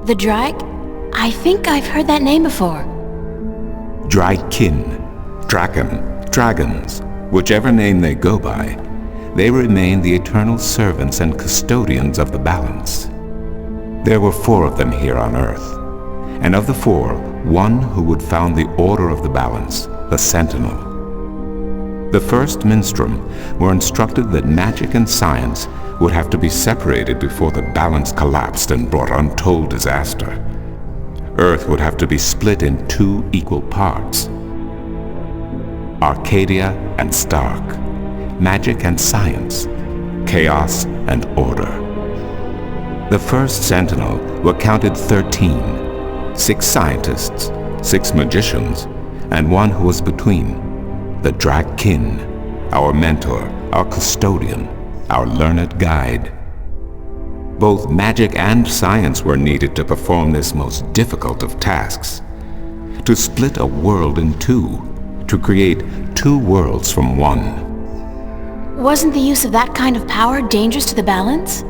The Drag? I think I've heard that name before. Draken, Draken, Dragons, whichever name they go by, they remain the eternal servants and custodians of the balance. There were 4 of them here on Earth, and of the 4, one who would found the order of the balance, the sentinel. The first minstrum were instructed that magic and science would have to be separated before the balance collapsed and brought untold disaster. Earth would have to be split in 2 equal parts. Arcadia and Stark, magic and science, chaos and order. The first sentinel were counted 13, 6 scientists, 6 magicians, and one who was between, the Draken, our mentor, our custodian, our learned guide. Both magic and science were needed to perform this most difficult of tasks, to split a world in 2, to create 2 worlds from 1. Wasn't the use of that kind of power dangerous to the balance?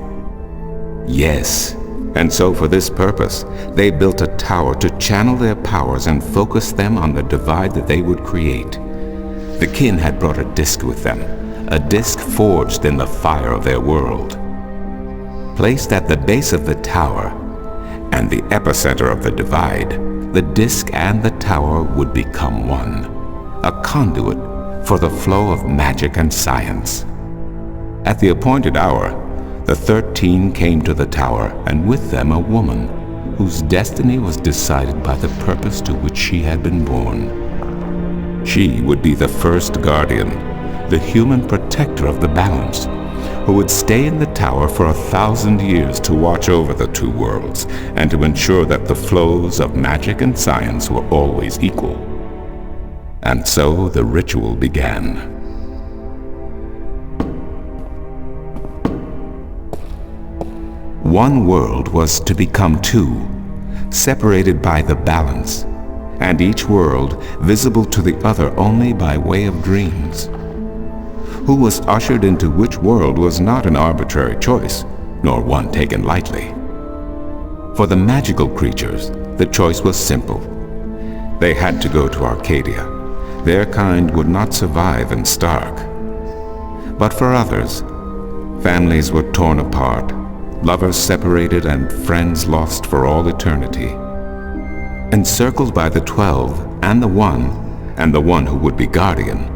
Yes, and so for this purpose, they built a tower to channel their powers and focus them on the divide that they would create. The kin had brought a disc with them, a disc forged in the fire of their world. Placed at the base of the tower and the epicenter of the divide, the disc and the tower would become one, a conduit for the flow of magic and science. At the appointed hour, the 13 came to the tower, and with them a woman whose destiny was decided by the purpose to which she had been born. She would be the first guardian, the human protector of the balance, who would stay in the tower for 1,000 years to watch over the 2 worlds and to ensure that the flows of magic and science were always equal. And so the ritual began. One world was to become 2, separated by the balance, and each world visible to the other only by way of dreams. Who was ushered into which world was not an arbitrary choice, nor one taken lightly. For the magical creatures, the choice was simple. They had to go to Arcadia. Their kind would not survive in Stark. But for others, families were torn apart, lovers separated, and friends lost for all eternity. Encircled by the 12 and the 1 who would be guardian,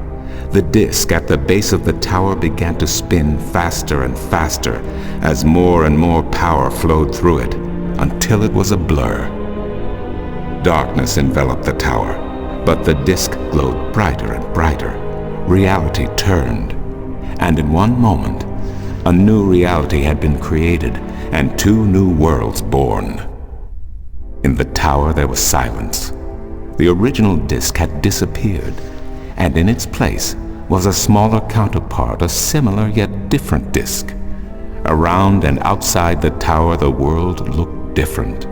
the disc at the base of the tower began to spin faster and faster as more and more power flowed through it, until it was a blur. Darkness enveloped the tower, but the disc glowed brighter and brighter. Reality turned, and in one moment, a new reality had been created and 2 new worlds born. In the tower there was silence. The original disc had disappeared, and in its place was a smaller counterpart, a similar yet different disc. Around and outside the tower the world looked different.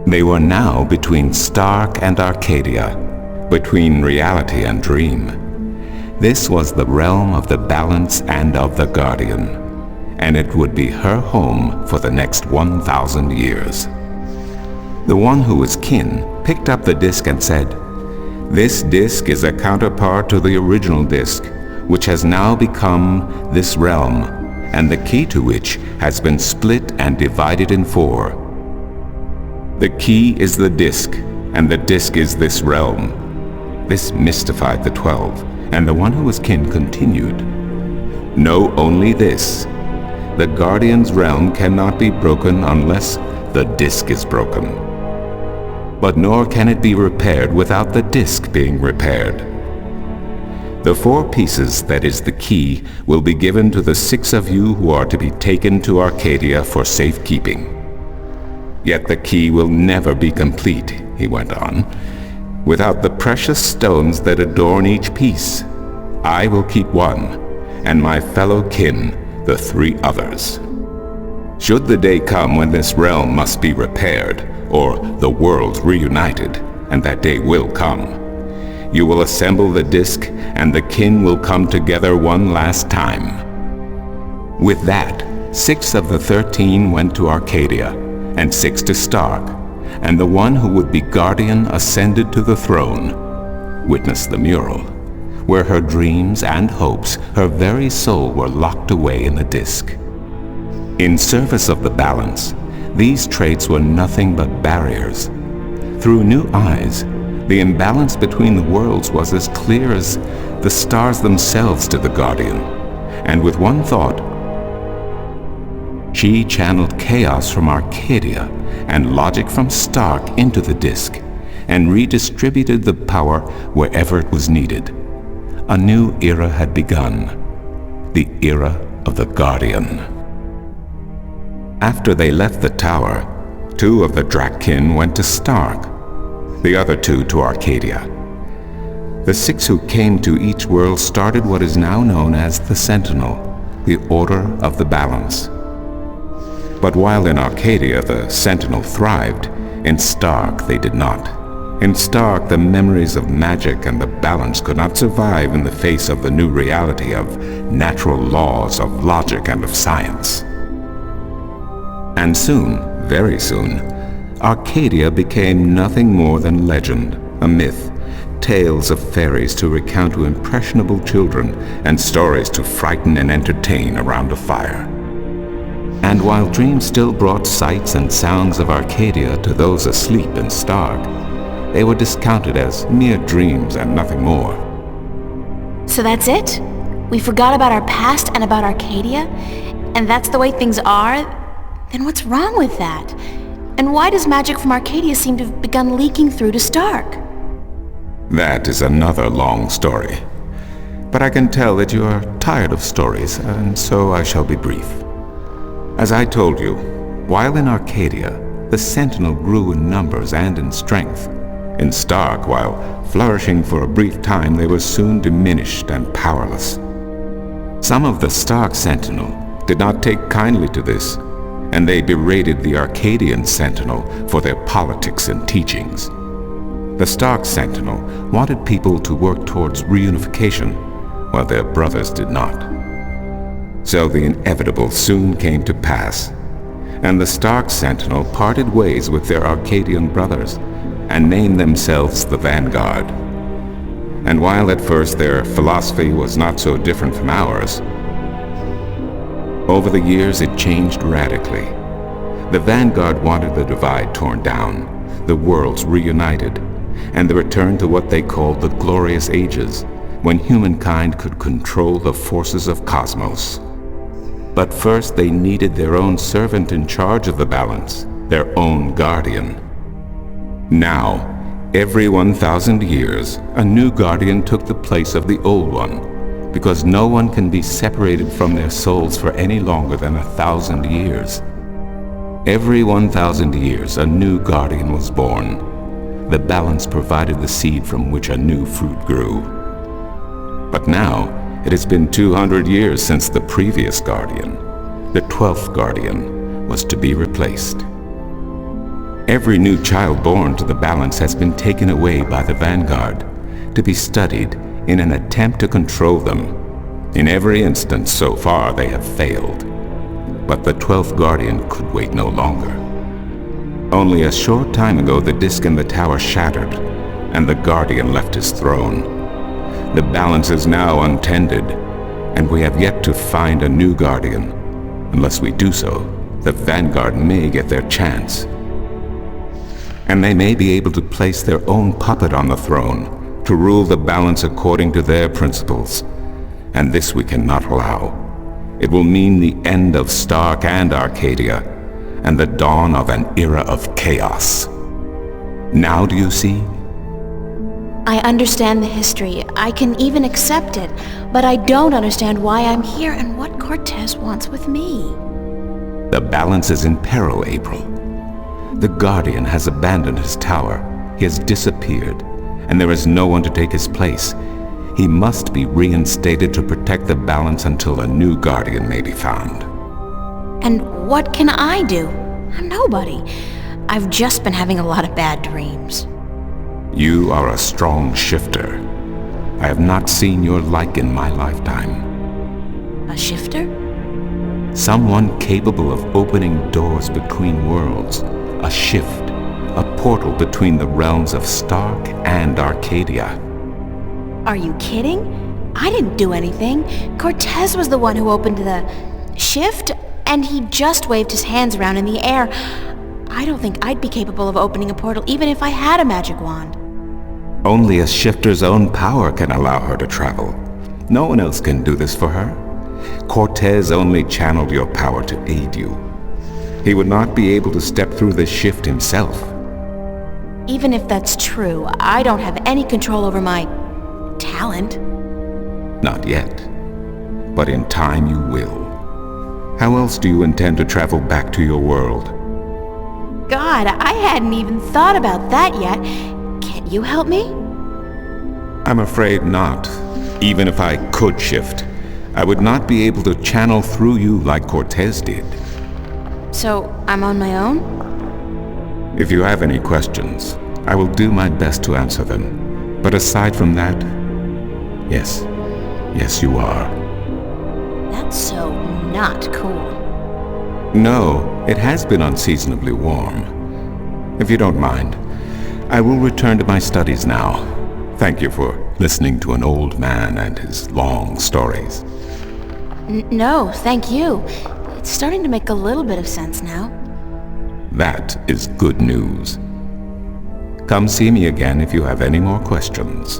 They were now between Stark and Arcadia, between reality and dream. This was the realm of the balance and of the guardian, and it would be her home for the next 1,000 years. The one who was kin picked up the disc and said, "This disc is a counterpart to the original disc, which has now become this realm, and the key to which has been split and divided in 4. The key is the disc, and the disc is this realm." This mystified the 12, and the one who was kin continued, "Know only this. The guardian's realm cannot be broken unless the disc is broken. But nor can it be repaired without the disc being repaired. The 4 pieces, that is the key, will be given to the 6 of you who are to be taken to Arcadia for safekeeping. Yet the key will never be complete," he went on, "without the precious stones that adorn each piece. I will keep 1, and my fellow kin the 3 others. Should the day come when this realm must be repaired, or the worlds reunited, and that day will come, you will assemble the disc, and the kin will come together one last time." With that, 6 of the 13 went to Arcadia, and 6 to Stark, and the one who would be guardian ascended to the throne. Witness the mural, where her dreams and hopes, her very soul, were locked away in the disk. In service of the balance, these traits were nothing but barriers. Through new eyes, the imbalance between the worlds was as clear as the stars themselves to the Guardian, and with one thought, she channeled chaos from Arcadia and logic from Stark into the disk, and redistributed the power wherever it was needed. A new era had begun, the era of the Guardian. After they left the tower, 2 of the Drakkin went to Stark, the other 2 to Arcadia. The 6 who came to each world started what is now known as the Sentinel, the Order of the Balance. But while in Arcadia the Sentinel thrived, in Stark they did not. In Stark, the memories of magic and the balance could not survive in the face of the new reality of natural laws, of logic, and of science. And soon, very soon, Arcadia became nothing more than legend, a myth, tales of fairies to recount to impressionable children, and stories to frighten and entertain around a fire. And while dreams still brought sights and sounds of Arcadia to those asleep in Stark, they were discounted as mere dreams and nothing more. So that's it? We forgot about our past and about Arcadia? And that's the way things are? Then what's wrong with that? And why does magic from Arcadia seem to have begun leaking through to Stark? That is another long story. But I can tell that you are tired of stories, and so I shall be brief. As I told you, while in Arcadia, the Sentinel grew in numbers and in strength. In Stark, while flourishing for a brief time, they were soon diminished and powerless. Some of the Stark Sentinel did not take kindly to this, and they berated the Arcadian Sentinel for their politics and teachings. The Stark Sentinel wanted people to work towards reunification, while their brothers did not. So the inevitable soon came to pass, and the Stark Sentinel parted ways with their Arcadian brothers, and named themselves the Vanguard. And while at first their philosophy was not so different from ours, over the years it changed radically. The Vanguard wanted the divide torn down, the worlds reunited, and the return to what they called the Glorious Ages, when humankind could control the forces of cosmos. But first they needed their own servant in charge of the balance, their own guardian. Now, every 1,000 years, a new guardian took the place of the old one, because no one can be separated from their souls for any longer than 1,000 years. Every 1,000 years, a new guardian was born. The balance provided the seed from which a new fruit grew. But now, it has been 200 years since the previous guardian, the 12th guardian, was to be replaced. Every new child born to the balance has been taken away by the Vanguard to be studied in an attempt to control them. In every instance so far they have failed. But the 12th guardian could wait no longer. Only a short time ago the disk in the tower shattered, and the guardian left his throne. The balance is now untended, and we have yet to find a new guardian. Unless we do so, the Vanguard may get their chance. And they may be able to place their own puppet on the throne to rule the balance according to their principles. And this we cannot allow. It will mean the end of Stark and Arcadia, and the dawn of an era of chaos. Now do you see? I understand the history. I can even accept it. But I don't understand why I'm here and what Cortez wants with me. The balance is in peril, April. The Guardian has abandoned his tower. He has disappeared, and there is no one to take his place. He must be reinstated to protect the balance until a new Guardian may be found. And what can I do? I'm nobody. I've just been having a lot of bad dreams. You are a strong shifter. I have not seen your like in my lifetime. A shifter? Someone capable of opening doors between worlds, a shift, a portal between the realms of Stark and Arcadia. Are you kidding? I didn't do anything. Cortez was the one who opened the shift, and he just waved his hands around in the air. I don't think I'd be capable of opening a portal even if I had a magic wand. Only a shifter's own power can allow her to travel. No one else can do this for her. Cortez only channeled your power to aid you. He would not be able to step through this shift himself. Even if that's true, I don't have any control over my talent. Not yet. But in time you will. How else do you intend to travel back to your world? God, I hadn't even thought about that yet. Can't you help me? I'm afraid not. Even if I could shift, I would not be able to channel through you like Cortez did. So, I'm on my own? If you have any questions, I will do my best to answer them. But aside from that, yes, you are. That's so not cool. No, it has been unseasonably warm. If you don't mind, I will return to my studies now. Thank you for listening to an old man and his long stories. No, thank you. It's starting to make a little bit of sense now. That is good news. Come see me again if you have any more questions.